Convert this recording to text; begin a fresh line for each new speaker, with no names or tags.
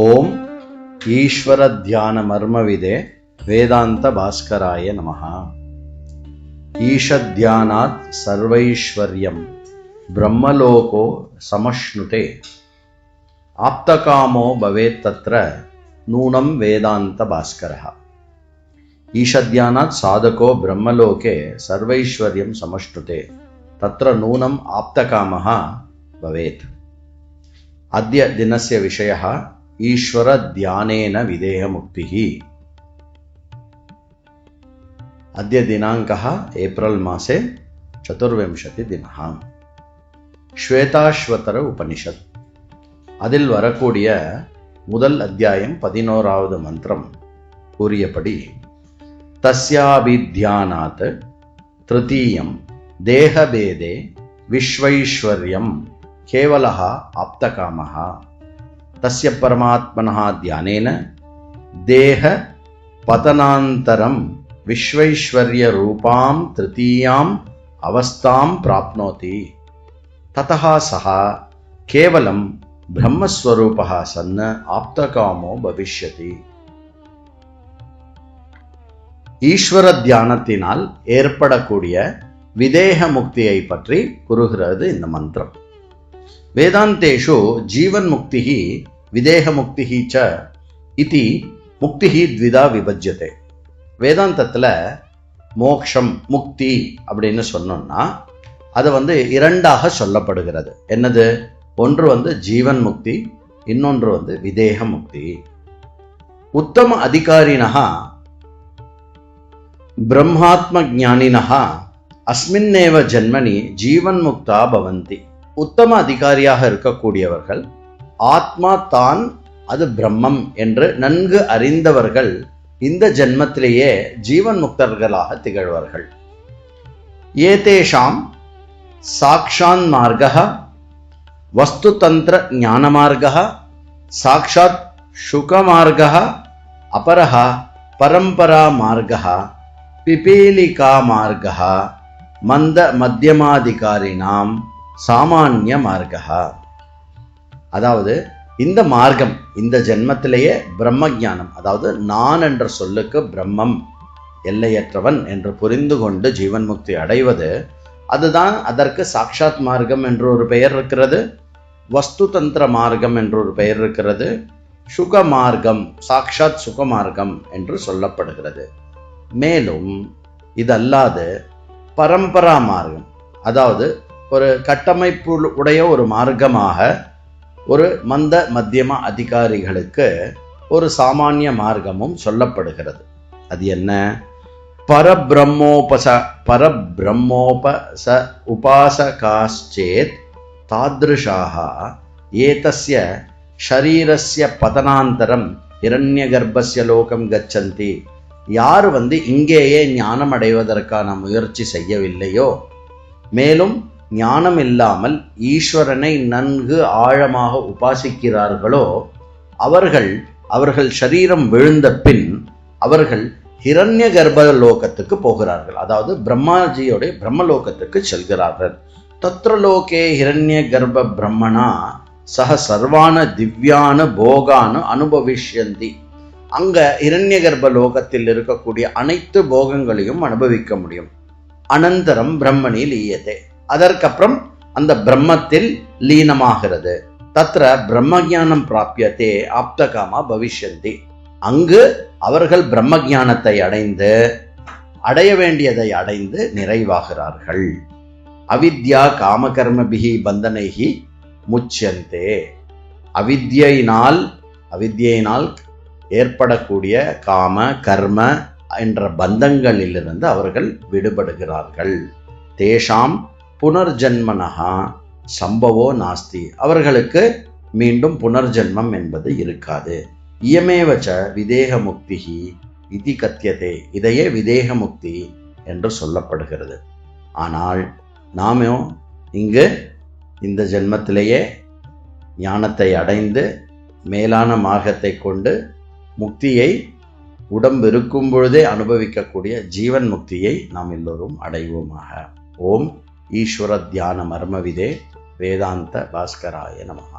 ஓம் ஈஸ்வர தியான மர்மவிதே வேதாந்த பாஸ்கராய நமஹ. ஈஷத்யானாத் சர்வைஸ்வர்யம் பிரம்மலோகோ சமஷ்ணுதே ஆப்தகாமோ பவேத் தத்ர நூனம் வேதாந்த பாஸ்கரஹ. ஈஷத்யானாத் சாதகோ பிரம்மலோகே சர்வைஸ்வர்யம் சமஷ்ணுதே தத்ர நூனம் ஆப்தகாமஹ பவேத். அத்ய தினஸ்ய விஷயः ஈஸ்வர தியானேன விதேக முக்திः. அத்ய தினாங்கः ஏப்ரல் மாசே 24 தினः. ஸ்வேதாஸ்வதர உபனிஷத். அதில் வரக்கூடிய முதல் அத்தியாயம் 11வது மந்திரம் கூறியபடி தஸ்யாபித்யானாத் திருத்தீயம் தேகபேதே விஸ்வைஸ்வர்யம் கேவலஹ ஆப்தகாமஹ தஸ்ய பரமாத்மனஹ தியானேன தேக பதனாந்தரம் விஸ்வைஸ்வர்ய ரூபாம் திருத்தீயாம் அவஸ்தாம் பிராப்னோதி ததஹ சஹ கேவலம் பிரம்மஸ்வரூபஹ சன்ன ஆப்தகாமோ பவிஷ்யதி. ஈஸ்வர தியானத்தினால் ஏற்படக்கூடிய விதேக முக்தியை பற்றி கூறுகிறது இந்த மந்திரம். வேதாந்தேஷு ஜீவன் முக்திः விதேக முக்திः ச இதி முக்திः த்விதா விபஜ்யதே. வேதாந்தத்தில் மோக்ஷம் முக்தி அப்படின்னு சொன்னோம்னா அது இரண்டாக சொல்லப்படுகிறது. என்னது? ஒன்று ஜீவன் முக்தி, இன்னொன்று விதேக முக்தி. உத்தம அதிகாரிணः பிரம்மாத்ம ஞானினः அஸ்மின்னேவ ஜன்மனி ஜீவன் முக்தா பவந்தி. உத்தம அதிகாரியாக இருக்கக்கூடியவர்கள் ஆத்மா தான் அது பிரம்மம் என்று நன்கு அறிந்தவர்கள் இந்த ஜென்மத்திலேயே ஜீவன் முக்தர்களாக திகழ்வார்கள். ஏதேஷாம் சாக்ஷான் மார்கः வஸ்துதந்திர ஞான மார்கः சாக்ஷாத் சுகமார்கः அபரः பரம்பரா மார்கः பிபீலிகா மார்கः மந்த மத்தியமாதிகாரினாம் சாமானிய மார்கா. அதாவது இந்த மார்க்கம் இந்த ஜென்மத்திலேயே பிரம்ம ஞானம், அதாவது நான் என்ற சொல்லுக்கு பிரம்மம் எல்லையற்றவன் என்று புரிந்து கொண்டு ஜீவன் முக்தி அடைவது, அதுதான் அதற்கு சாக்ஷாத் மார்க்கம் என்று ஒரு பெயர் இருக்கிறது, வஸ்து தந்திர மார்க்கம் என்று ஒரு பெயர் இருக்கிறது, சுக மார்க்கம் சாக்ஷாத் சுக மார்க்கம் என்று சொல்லப்படுகிறது. மேலும் இதல்லாது பரம்பரா மார்க்கம், அதாவது ஒரு கட்டமைப்பு உடைய ஒரு மார்க்கமாக ஒரு மந்த மத்தியம அதிகாரிகளுக்கு ஒரு சாமானிய மார்க்கமும் சொல்லப்படுகிறது. அது என்ன? பரபிரம்மோபச உபாசகாச்சேத் தாத்ருஷாக ஏதஸ்ய ஷரீரஸ்ய பதனாந்தரம் இரண்ய கர்ப்பஸ்ய லோகம் கச்சந்தி. யார் இங்கேயே ஞானம் அடைவதற்கான முயற்சி செய்யவில்லையோ, மேலும் ஞானம் இல்லாமல் ஈஸ்வரனை நன்கு ஆழமாக உபாசிக்கிறார்களோ, அவர்கள் சரீரம் விழுந்த பின் அவர்கள் ஹிரண்ய கர்ப்ப லோகத்துக்கு போகிறார்கள். அதாவது பிரம்மாஜியோடைய பிரம்மலோகத்துக்கு செல்கிறார்கள். தத்ர லோகே ஹிரண்ய கர்ப்ப பிரம்மணா சக சர்வான திவ்யான போகானு அனுபவிஷ்யந்தி. அங்க ஹிரண்ய கர்ப்ப லோகத்தில் இருக்கக்கூடிய அனைத்து போகங்களையும் அனுபவிக்க முடியும். அனந்தரம் பிரம்மணி லீயதே. அதற்கப்புறம் அந்த பிரம்மத்தில் லீனமாகிறது. தத்ர பிரம்ம ஞானம் பிராப்யத்தே ஆப்தகாமா பவிஷ்யந்தி. அங்கு அவர்கள் பிரம்ம ஞானத்தை அடைந்து அடைய வேண்டியதை அடைந்து நிறைவாகிறார்கள். அவித்யா காமகர்மபிஹி பந்தனைஹி முச்யந்தே. அவித்யினால் ஏற்படக்கூடிய காம கர்ம என்ற பந்தங்களிலிருந்து அவர்கள் விடுபடுகிறார்கள். தேஷாம் புனர்ஜன்மனஹா சம்பவோ நாஸ்தி. அவர்களுக்கு மீண்டும் புனர்ஜன்மம் என்பது இருக்காது. இயமேவச்ச விதேக முக்திஹி இதி கத்தியதே. இதையே விதேக முக்தி என்று சொல்லப்படுகிறது. ஆனால் நாமோ இங்கு இந்த ஜென்மத்திலேயே ஞானத்தை அடைந்து மேலான மார்க்கத்தை கொண்டு முக்தியை உடம்பு இருக்கும் பொழுதே அனுபவிக்கக்கூடிய ஜீவன் முக்தியை நாம் எல்லோரும் அடைவோமாக. ஓம் ஈஸ்வர தியான மர்மவிதே வேதாந்த பாஸ்கராய நமஹ.